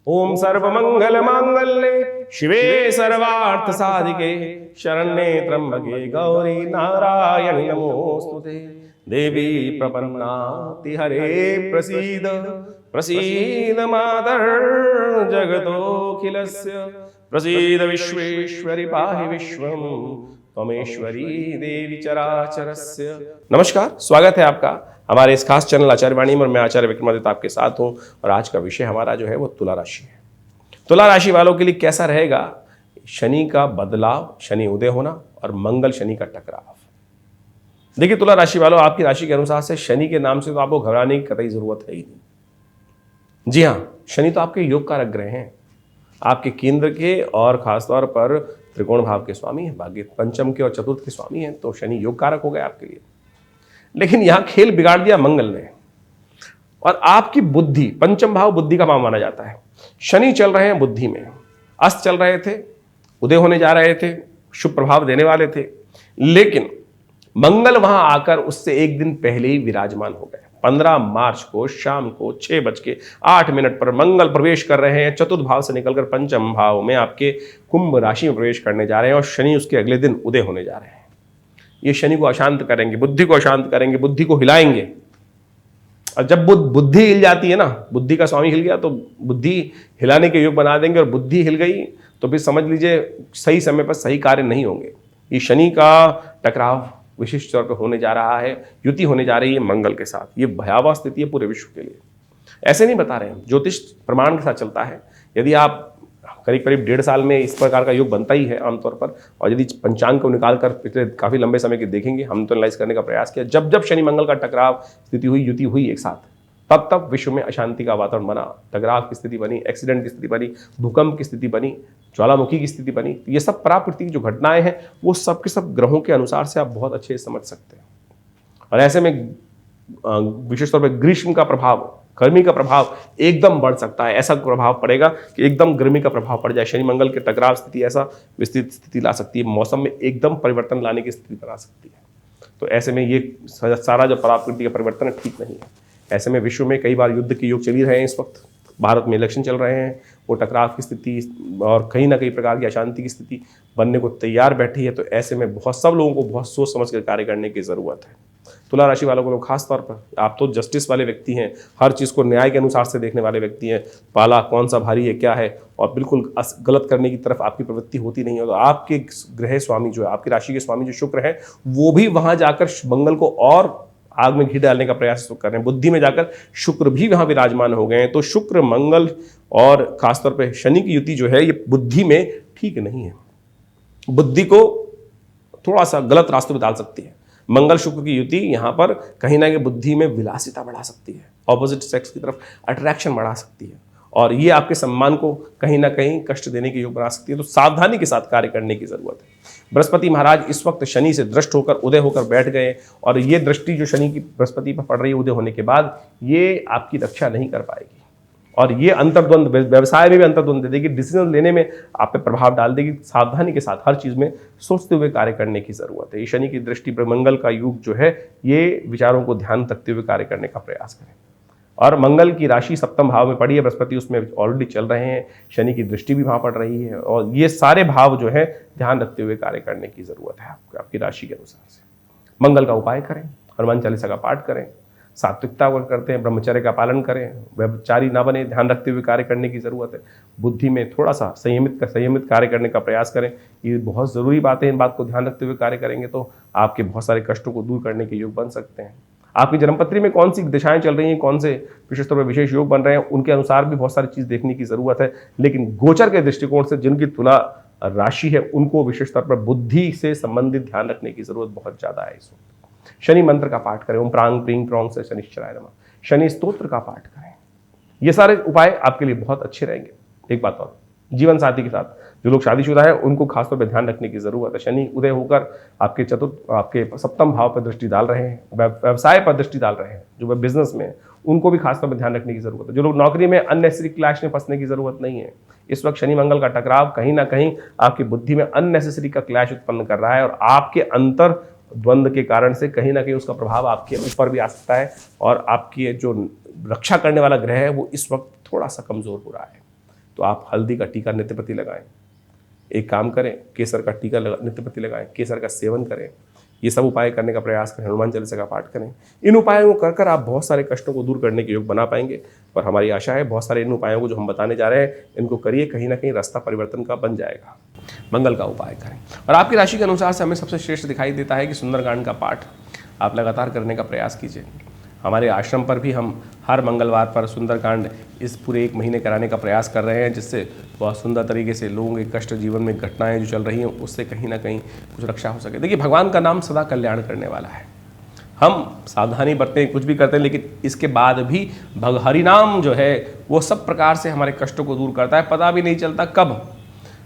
ओम सर्वमंगल मांगल्ये शिवे सर्वार्थ साधिके शरण्ये त्र्यंबके गौरी नारायणि नमोस्तुते। देवी प्रपन्नाति हरे प्रसीद प्रसीद मातर् जगतोऽखिलस्य प्रसीद विश्वेश्वरि पाहि विश्वं त्वमेश्वरी देवी चराचरस्य। नमस्कार, स्वागत है आपका हमारे इस खास चैनल आचार्य वाणी में। मैं आचार्य विक्रमादित्य आपके साथ हूं और आज का विषय हमारा जो है वो तुला राशि है। तुला राशि वालों के लिए कैसा रहेगा शनि का बदलाव, शनि उदय होना और मंगल शनि का टकराव। देखिए तुला राशि वालों, आपकी राशि के अनुसार से शनि के नाम से तो आपको घबराने की कतई जरूरत है ही नहीं। जी हाँ, शनि तो आपके योग कारक ग्रह हैं, आपके केंद्र के और खासतौर पर त्रिकोण भाव के स्वामी हैं, भाग्य पंचम के और चतुर्थ के स्वामी हैं, तो शनि योग कारक हो गए आपके लिए। लेकिन यहां खेल बिगाड़ दिया मंगल ने, और आपकी बुद्धि, पंचम भाव बुद्धि का भाव माना जाता है। शनि चल रहे हैं बुद्धि में, अस्त चल रहे थे, उदय होने जा रहे थे, शुभ प्रभाव देने वाले थे, लेकिन मंगल वहां आकर उससे एक दिन पहले ही विराजमान हो गए। 15 मार्च को शाम को 6:08 पर मंगल प्रवेश कर रहे हैं, चतुर्थ भाव से निकलकर पंचम भाव में आपके कुंभ राशि में प्रवेश करने जा रहे हैं और शनि उसके अगले दिन उदय होने जा रहे हैं। ये शनि को अशांत करेंगे, बुद्धि को अशांत करेंगे, बुद्धि को हिलाएंगे। और जब बुद्धि हिल जाती है ना, बुद्धि का स्वामी हिल गया तो बुद्धि हिलाने के योग बना देंगे, और बुद्धि हिल गई तो फिर समझ लीजिए सही समय पर सही कार्य नहीं होंगे। ये शनि का टकराव विशिष्ट तौर पर होने जा रहा है, युति होने जा रही है मंगल के साथ। ये भयावह स्थिति है पूरे विश्व के लिए। ऐसे नहीं बता रहे हैं, ज्योतिष प्रमाण के साथ चलता है। यदि आप करीब 1.5 साल में इस प्रकार का योग बनता ही है आमतौर पर, और यदि पंचांग को निकाल कर पिछले काफी लंबे समय के देखेंगे, हम तो एनालाइज करने का प्रयास किया, जब जब शनि मंगल का टकराव स्थिति हुई, युति हुई एक साथ, तब तब विश्व में अशांति का वातावरण बना, टकराव की स्थिति बनी, एक्सीडेंट की स्थिति बनी, भूकंप की स्थिति बनी, ज्वालामुखी की स्थिति बनी। ये सब प्राकृतिक जो घटनाएं हैं वो सब के सब ग्रहों के अनुसार से आप बहुत अच्छे से समझ सकते हैं। और ऐसे में विशेष तौर पर ग्रीष्म का प्रभाव, गर्मी का प्रभाव एकदम बढ़ सकता है। ऐसा प्रभाव पड़ेगा कि एकदम गर्मी का प्रभाव पड़ जाए। शनि मंगल के टकराव स्थिति ऐसा विस्तृत स्थिति ला सकती है, मौसम में एकदम परिवर्तन लाने की स्थिति बना सकती है। तो ऐसे में ये सारा जो प्राकृतिक परिवर्तन है ठीक नहीं है। ऐसे में विश्व में कई बार युद्ध के योग चल ही रहे हैं। इस वक्त भारत में इलेक्शन चल रहे हैं, वो टकराव की स्थिति और कहीं ना कहीं प्रकार की अशांति की स्थिति बनने को तैयार बैठी है। तो ऐसे में बहुत सब लोगों को बहुत सोच समझ कर कार्य करने की जरूरत है। तुला राशि वालों को खास तौर पर, आप तो जस्टिस वाले व्यक्ति हैं, हर चीज को न्याय के अनुसार से देखने वाले व्यक्ति हैं। पाला कौन सा भारी है, क्या है, और बिल्कुल गलत करने की तरफ आपकी प्रवृत्ति होती नहीं है। तो आपके ग्रह स्वामी जो है, आपकी राशि के स्वामी जो शुक्र है, वो भी वहां जाकर मंगल को और आग में घी डालने का प्रयास कर रहे हैं। बुद्धि में जाकर शुक्र भी वहां विराजमान हो गए हैं। तो शुक्र मंगल और खासतौर पर शनि की युति जो है ये बुद्धि में ठीक नहीं है, बुद्धि को थोड़ा सा गलत रास्ते पर डाल सकती है। मंगल शुक्र की युति यहाँ पर कहीं ना कहीं बुद्धि में विलासिता बढ़ा सकती है, ऑपोजिट सेक्स की तरफ अट्रैक्शन बढ़ा सकती है, और ये आपके सम्मान को कहीं ना कहीं कष्ट देने के योग बना सकती है। तो सावधानी के साथ कार्य करने की जरूरत है। बृहस्पति महाराज इस वक्त शनि से दृष्ट होकर उदय होकर बैठ गए, और ये दृष्टि जो शनि की बृहस्पति पर पड़ रही है उदय होने के बाद, ये आपकी रक्षा नहीं कर पाएगी, और ये अंतर्द्वंद व्यवसाय में भी अंतर्द्वंद दे देगी, डिसीजन लेने में आप पे प्रभाव डाल देगी। सावधानी के साथ हर चीज में सोचते हुए कार्य करने की जरूरत है। ये शनि की दृष्टि पर मंगल का युग जो है, ये विचारों को ध्यान रखते हुए कार्य करने का प्रयास करें। और मंगल की राशि सप्तम भाव में पड़ी है, बृहस्पति उसमें ऑलरेडी चल रहे हैं, शनि की दृष्टि भी वहां पड़ रही है, और ये सारे भाव जो है ध्यान रखते हुए कार्य करने की जरूरत है आपको, आपकी राशि के अनुसार से। मंगल का उपाय करें, हनुमान चालीसा का पाठ करें, सात्विकता करते हैं, ब्रह्मचर्य का पालन करें, व्यभिचारी ना बने, ध्यान रखते हुए कार्य करने की जरूरत है। बुद्धि में थोड़ा सा संयमित कार्य करने का प्रयास करें, ये बहुत जरूरी बात है। इन बात को ध्यान रखते हुए कार्य करेंगे तो आपके बहुत सारे कष्टों को दूर करने के योग बन सकते हैं। आपकी जन्मपत्री में कौन सी दिशाएं चल रही हैं, कौन से विशेष तौर पर विशेष योग बन रहे हैं, उनके अनुसार भी बहुत सारी चीज देखने की जरूरत है। लेकिन गोचर के दृष्टिकोण से जिनकी तुला राशि है, उनको विशेष तौर पर बुद्धि से संबंधित ध्यान रखने की जरूरत बहुत ज्यादा है इस वक्त। शनि मंत्र का पाठ करें, ओम प्रांग प्रींग प्रौंग से शनिश्चराय नमः, शनि स्तोत्र का पाठ करें। ये सारे उपाय आपके लिए बहुत अच्छे रहेंगे। एक बात और, जीवन साथी के साथ जो लोग शादीशुदा है उनको खासतौर पर ध्यान रखने की जरूरत है। शनि उदय होकर आपके सप्तम भाव पर दृष्टि डाल रहे हैं, व्यवसाय पर दृष्टि डाल रहे हैं, जो बिजनेस में, उनको भी खासतौर पर ध्यान रखने की जरूरत है। जो लोग नौकरी में अननेसेसरी क्लैश में फंसने की जरूरत नहीं है। इस वक्त शनि मंगल का टकराव कहीं ना कहीं आपकी बुद्धि में अननेसेसरी का क्लैश उत्पन्न कर रहा है, और आपके अंतर द्वंद के कारण से कहीं ना कहीं उसका प्रभाव आपके ऊपर भी आ सकता है, और आपकी जो रक्षा करने वाला ग्रह है वो इस वक्त थोड़ा सा कमजोर हो रहा है। तो आप हल्दी का टीका नित्य प्रति लगाएं। एक काम करें, केसर का टीका नित्य प्रति लगाएं, केसर का सेवन करें। ये सब उपाय करने का प्रयास करें, हनुमान चालीसा का पाठ करें। इन उपायों को कर आप बहुत सारे कष्टों को दूर करने के योग बना पाएंगे। और हमारी आशा है बहुत सारे इन उपायों को जो हम बताने जा रहे हैं इनको करिए, कहीं ना कहीं रास्ता परिवर्तन का बन जाएगा। मंगल का उपाय करें। और आपकी राशि के अनुसार से हमें सबसे श्रेष्ठ दिखाई देता है कि सुंदरकांड का पाठ आप लगातार करने का प्रयास कीजिए। हमारे आश्रम पर भी हम हर मंगलवार पर सुंदरकांड इस पूरे 1 महीने कराने का प्रयास कर रहे हैं, जिससे बहुत सुंदर तरीके से लोगों के कष्ट, जीवन में घटनाएं जो चल रही हैं उससे कहीं ना कहीं कुछ रक्षा हो सके। देखिए, भगवान का नाम सदा कल्याण करने वाला है। हम सावधानी बरतें, कुछ भी करते हैं, लेकिन इसके बाद भी हरि नाम जो है वो सब प्रकार से हमारे कष्टों को दूर करता है। पता भी नहीं चलता कब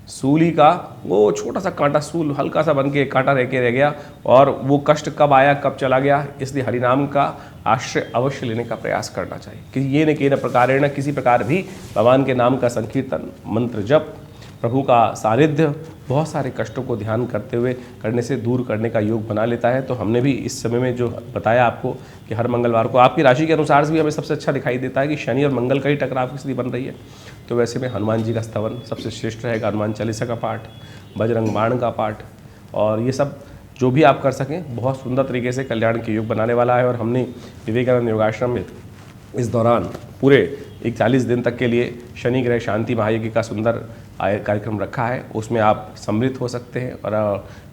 सूली का वो छोटा सा कांटा, सूल हल्का सा बन के कांटा रह गया और वो कष्ट कब आया कब चला गया। इसलिए हरिनाम का आश्रय अवश्य लेने का प्रयास करना चाहिए कि ये न कि प्रकार किसी प्रकार भी भगवान के नाम का संकीर्तन, मंत्र जप, प्रभु का सानिध्य बहुत सारे कष्टों को ध्यान करते हुए करने से दूर करने का योग बना लेता है। तो हमने भी इस समय में जो बताया आपको कि हर मंगलवार को आपकी राशि के अनुसार से भी हमें सबसे अच्छा दिखाई देता है कि शनि और मंगल का ही टकराव की स्थिति बन रही है। तो वैसे में हनुमान जी का स्तवन सबसे श्रेष्ठ रहेगा, हनुमान चालीसा का पाठ, बजरंग बाण का पाठ, और ये सब जो भी आप कर सकें बहुत सुंदर तरीके से कल्याण के योग बनाने वाला है। और हमने विवेकानंद योगाश्रम में इस दौरान पूरे 41 दिन तक के लिए शनि ग्रह शांति महायज्ञ का सुंदर कार्यक्रम रखा है। उसमें आप सम्मिलित हो सकते हैं और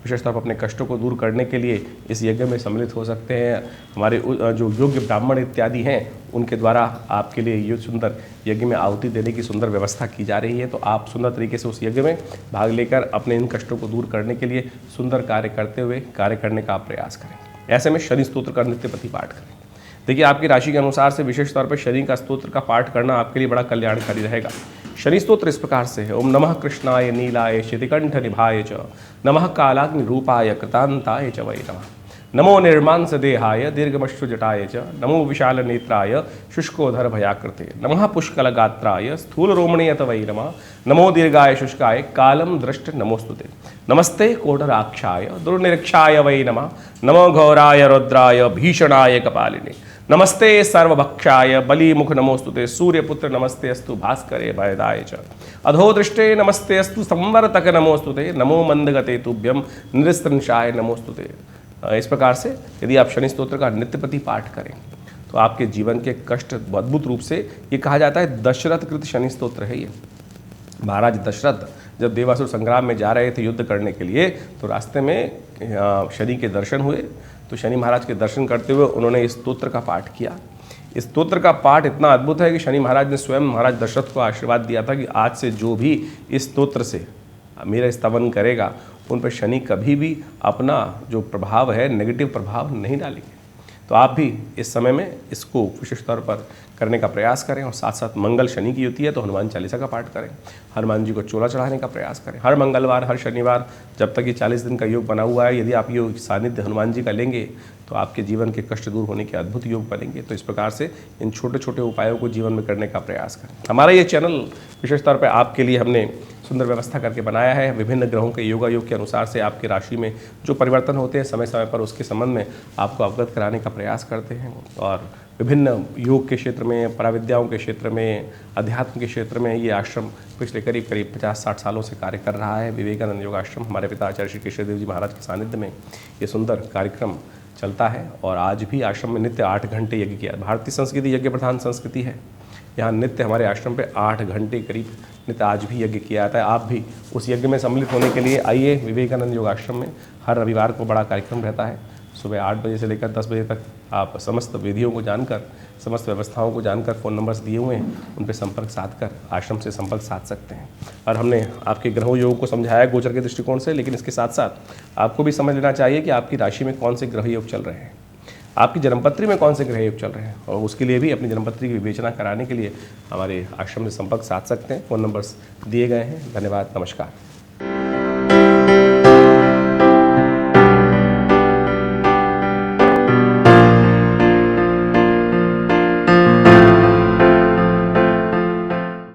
विशेष तौर पर अपने कष्टों को दूर करने के लिए इस यज्ञ में सम्मिलित हो सकते हैं। हमारे जो योग्य ब्राह्मण इत्यादि हैं उनके द्वारा आपके लिए ये सुंदर यज्ञ में आहुति देने की सुंदर व्यवस्था की जा रही है। तो आप सुंदर तरीके से उस यज्ञ में भाग लेकर अपने इन कष्टों को दूर करने के लिए सुंदर कार्य करते हुए कार्य करने का आप प्रयास करें। ऐसे में शनि स्तोत्र का नित्य प्रति पाठ करें। देखिए, आपकी राशि के अनुसार से विशेष तौर पर शनि का स्तोत्र का पाठ करना आपके लिए बड़ा कल्याणकारी रहेगा। शनि स्तोत्र इस प्रकार से है: ओम नमः कृष्णाय नीलाय शितिकंठ निभाय च, नमः कालाग्नि रूपाय कृतांताय च वै नमः, नमो निर्मांस देहाय दीर्घमश्रु जटाय च, नमो विशाल नेत्राय शुष्कोधर भयाकृते, नमः पुष्कल गात्राय स्थूल रोमणीय वै नमः, नमो दीर्घाय शुष्काय कालम दृष्ट नमोस्तुते, नमस्ते कोटराक्षाय दुर्निरीक्षाय वै नमः, नमो घोराय रुद्राय भीषणाय कपालिने, नमस्ते सर्वभक्षाय बलिमुख नमोस्तुते, सूर्यपुत्र नमस्ते अस्तु भास्करे भयदाय च, अधोदृष्टे नमस्ते अस्तु संवर्तक नमोस्तुते, नमो मंदगते तुभ्यम निरस्त्रंशाय नमोस्तुते। इस प्रकार से यदि आप शनि स्तोत्र का नित्य प्रति पाठ करें तो आपके जीवन के कष्ट अद्भुत रूप से, ये कहा जाता है दशरथ कृत शनि स्तोत्र है ये। महाराज दशरथ जब देवासुर संग्राम में जा रहे थे युद्ध करने के लिए, तो रास्ते में शनि के दर्शन हुए। तो शनि महाराज के दर्शन करते हुए उन्होंने इस स्तोत्र का पाठ किया। इस स्तोत्र का पाठ इतना अद्भुत है कि शनि महाराज ने स्वयं महाराज दशरथ को आशीर्वाद दिया था कि आज से जो भी इस स्तोत्र से मेरा स्तवन करेगा उन पर शनि कभी भी अपना जो प्रभाव है, नेगेटिव प्रभाव नहीं डालेंगे। तो आप भी इस समय में इसको विशेष तौर पर करने का प्रयास करें। और साथ साथ मंगल शनि की युति है तो हनुमान चालीसा का पाठ करें, हनुमान जी को चोला चढ़ाने का प्रयास करें। हर मंगलवार, हर शनिवार, जब तक ये 40 दिन का योग बना हुआ है, यदि आप ये सानिध्य हनुमान जी का लेंगे तो आपके जीवन के कष्ट दूर होने के अद्भुत योग बनेंगे। तो इस प्रकार से इन छोटे छोटे उपायों को जीवन में करने का प्रयास करें। हमारा ये चैनल विशेष तौर पर आपके लिए हमने सुंदर व्यवस्था करके बनाया है। विभिन्न ग्रहों के योगा योग के अनुसार से आपकी राशि में जो परिवर्तन होते हैं समय समय पर उसके संबंध में आपको अवगत कराने का प्रयास करते हैं। और विभिन्न योग के क्षेत्र में, पराविद्याओं के क्षेत्र में, अध्यात्म के क्षेत्र में ये आश्रम पिछले करीब 50-60 सालों से कार्य कर रहा है। विवेकानंद योगाश्रम हमारे पिता आचार्य श्री केशवदेव जी महाराज के सानिध्य में ये सुंदर कार्यक्रम चलता है। और आज भी आश्रम में नित्य 8 घंटे यज्ञ किया। भारतीय संस्कृति यज्ञ प्रधान संस्कृति है। यहाँ नित्य हमारे आश्रम पे 8 घंटे करीब नित्य आज भी यज्ञ किया जाता है। आप भी उस यज्ञ में सम्मिलित होने के लिए आइए। विवेकानंद योगाश्रम में हर रविवार को बड़ा कार्यक्रम रहता है। सुबह 8 बजे से लेकर 10 बजे तक आप समस्त विधियों को जानकर, समस्त व्यवस्थाओं को जानकर, फ़ोन नंबर्स दिए हुए हैं उन पर संपर्क साध कर आश्रम से संपर्क साध सकते हैं। और हमने आपके ग्रहों योग को समझाया गोचर के दृष्टिकोण से, लेकिन इसके साथ साथ आपको भी समझ लेना चाहिए कि आपकी राशि में कौन से ग्रह योग चल रहे हैं, आपकी जन्मपत्री में कौन से ग्रह योग चल रहे हैं। और उसके लिए भी अपनी जन्मपत्री की विवेचना कराने के लिए हमारे आश्रम से संपर्क साध सकते हैं। फ़ोन नंबर्स दिए गए हैं। धन्यवाद, नमस्कार।